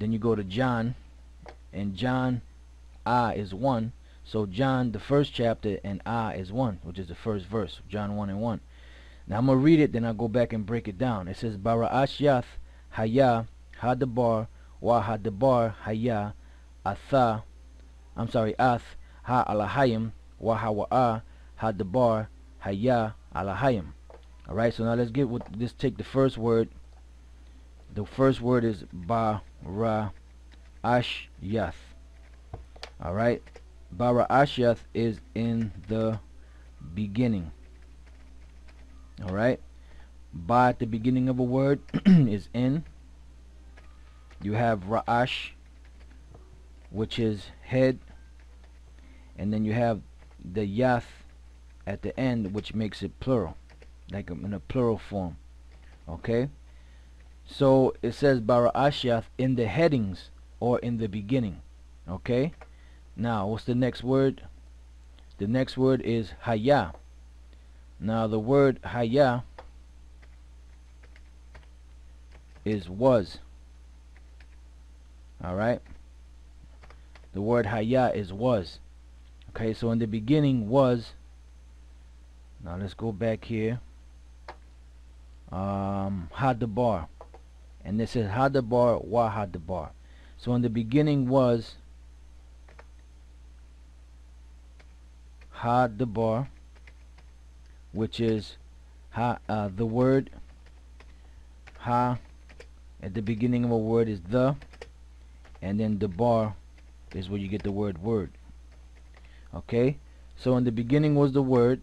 Then you go to John, and John is 1. So John, the first chapter, and is 1, which is the first verse, John 1 and 1. Now I'm going to read it, then I'll go back and break it down. It says, Bara'ashiath haya hadabar wa hadabar haya atha, ath ha alahayim wa hawa'a hadabar haya alahayim. Alright, so now let's take the first word. The first word is Bara'ashiath. Alright, Bara'ashiath is in the beginning. Alright, Ba at the beginning of a word is in. You have Ra'ash, which is head, and then you have the Yath at the end, which makes it plural, like in a plural form. Okay, so it says Bara'ashiath in the headings or in the beginning. Okay, now what's the next word? The next word is Haya. Now the word Haya is was. Alright, the word Haya is was. Okay, so in the beginning was. Now let's go back here. Hadabar, and this is Hadabar wa Hadabar. So in the beginning was Hadabar, which is the word. Ha at the beginning of a word is the, and then the bar is where you get the word word. Okay, so in the beginning was the word.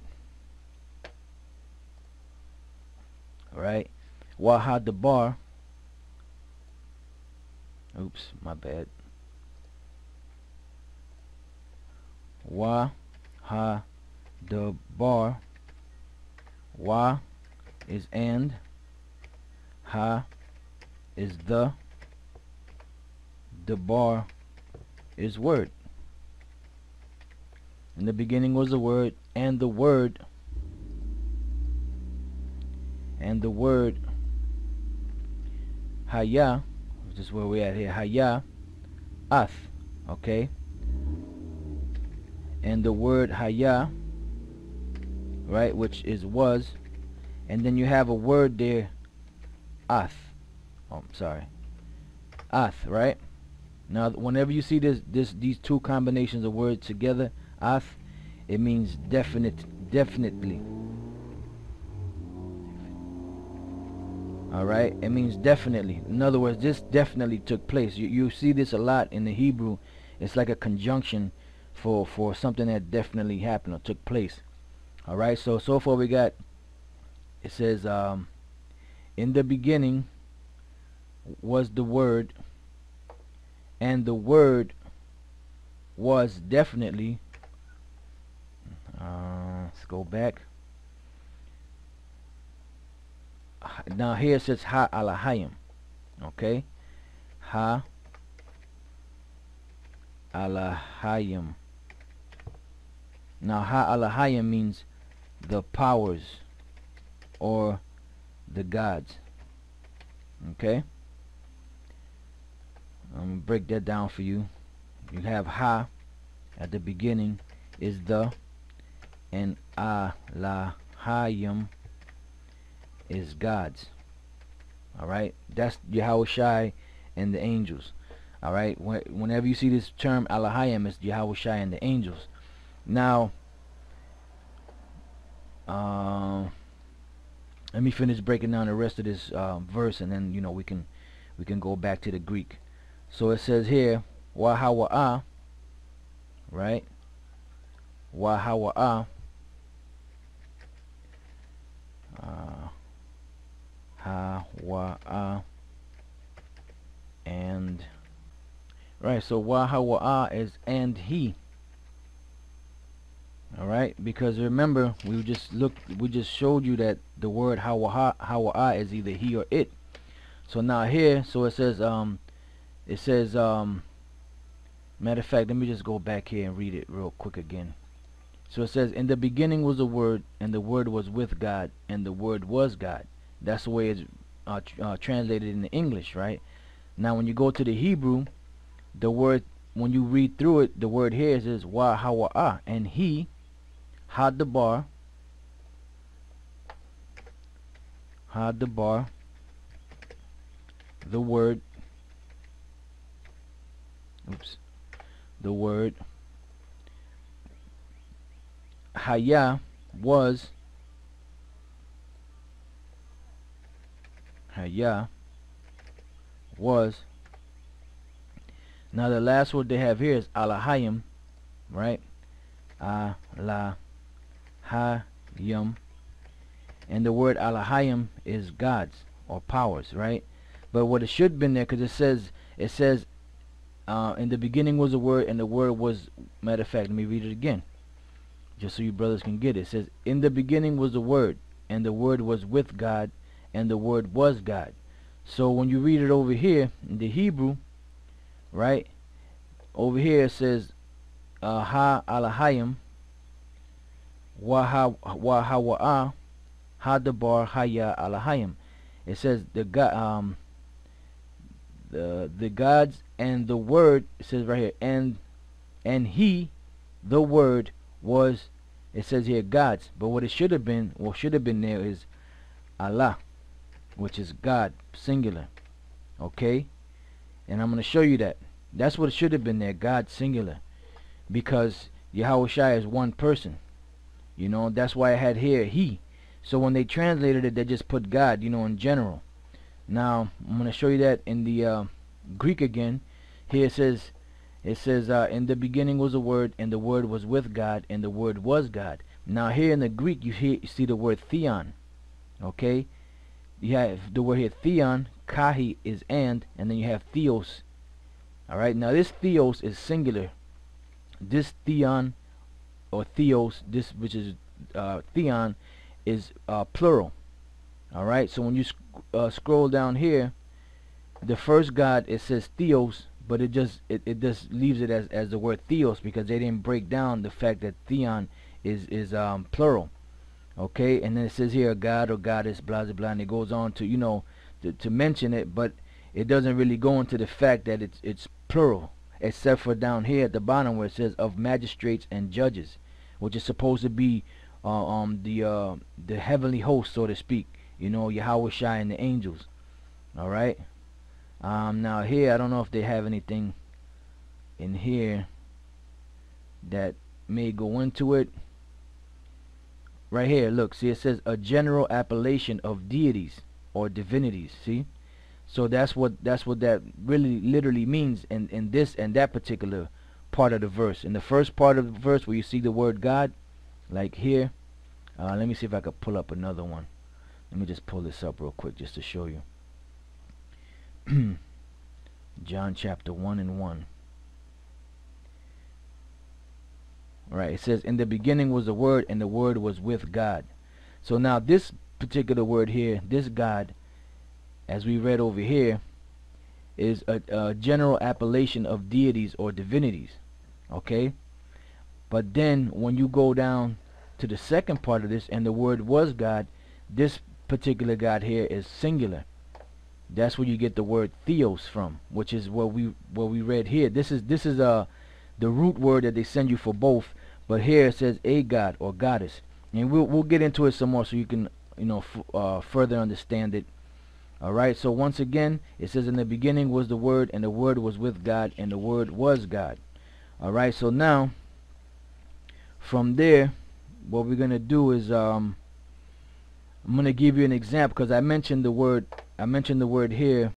Alright, Waha the bar. Oops, my bad. Waha the bar. Wa is and. Ha is the bar is word. In the beginning was the word, and the word Haya, which is where we're at here, Haya Ath. Okay, and the word Haya, right, which is was, and then you have a word there, Ath. Oh, I'm sorry, Ath, right? Now whenever you see these two combinations of words together, Ath, it means definitely. Alright, it means definitely. In other words, this definitely took place. You see this a lot in the Hebrew. It's like a conjunction for something that definitely happened or took place. Alright, so far we got, it says in the beginning was the word, and the word was definitely. Let's go back. Now here it says Ha alahayim. Okay, Ha alahayim. Now Ha alahayim means the powers or the gods. Okay, I'm gonna break that down for you. You have Ha at the beginning is the, and alahayim is gods. Alright, that's Yahushai and the angels. Alright, whenever you see this term Alahayim, it's Yahushai and the angels. Now let me finish breaking down the rest of this verse, and then we can go back to the Greek. So it says here Wahawa'a, right? Wahawa'a, Hawa'a, and right, so Wahawa'a is and he. Alright, because remember we just showed you that the word Hawa'a is either he or it. So now here, so it says matter of fact, let me just go back here and read it real quick again. So it says, in the beginning was the word, and the word was with God, and the word was God. That's the way it's translated in the English, right? Now when you go to the Hebrew, the word, when you read through it, the word here is wa hawa, and he had the bar, the word, the word haya was, now the last word they have here is alahayim, right? Alahayim, and the word alahayim is gods or powers, right? But what it should have been there, because it says in the beginning was the word, and the word was, matter of fact, let me read it again just so you brothers can get it. It says, in the beginning was the word, and the word was with God, and the word was God. So when you read it over here in the Hebrew, right, over here it says ha alahayim wa hawa ha dabar haya alahayim. It says the God, the gods and the word. It says right here, and he, the word, was, it says here gods, but what it should have been, what should have been there is Allah, which is God, singular. Okay, and I'm going to show you that. That's what it should have been there, God, singular, because Yahawashi is one person. You know, that's why I had here he. So when they translated it, they just put God, you know, in general. Now I'm going to show you that in the Greek again. Here it says in the beginning was the word, and the word was with God, and the word was God. Now here in the Greek you see the word theon. Okay, you have the word here theon, kahi is and then you have theos. Alright, now this theos is singular. This theon or theos, this which is theon, is plural. Alright, so when you scroll down here, the first God, it says theos, but it just leaves it as the word theos, because they didn't break down the fact that theon is plural. Okay, and then it says here God or goddess, blah blah blah, and it goes on to, you know, to mention it, but it doesn't really go into the fact that it's plural, except for down here at the bottom where it says of magistrates and judges, which is supposed to be the heavenly host, so to speak, you know, Yahawashi and the angels. All right. Now here I don't know if they have anything in here that may go into it. Right here, look, see, it says a general appellation of deities or divinities. See, so that's what that really literally means in this and that particular part of the verse. In the first part of the verse where you see the word God, like here, let me see if I could pull up another one. Let me just pull this up real quick just to show you. John chapter 1 and 1. Right, it says in the beginning was the word, and the word was with God. So now this particular word here, this God, as we read over here, is a general appellation of deities or divinities. Okay, but then when you go down to the second part of this, and the word was God, this particular God here is singular. That's where you get the word theos from, which is what we read here. This is the root word that they send you for both, but here it says a god or goddess, and we'll get into it some more so you can, you know, further understand it. All right, so once again it says in the beginning was the word, and the word was with God, and the word was God. All right, so now from there what we're gonna do is I'm gonna give you an example, because I mentioned the word here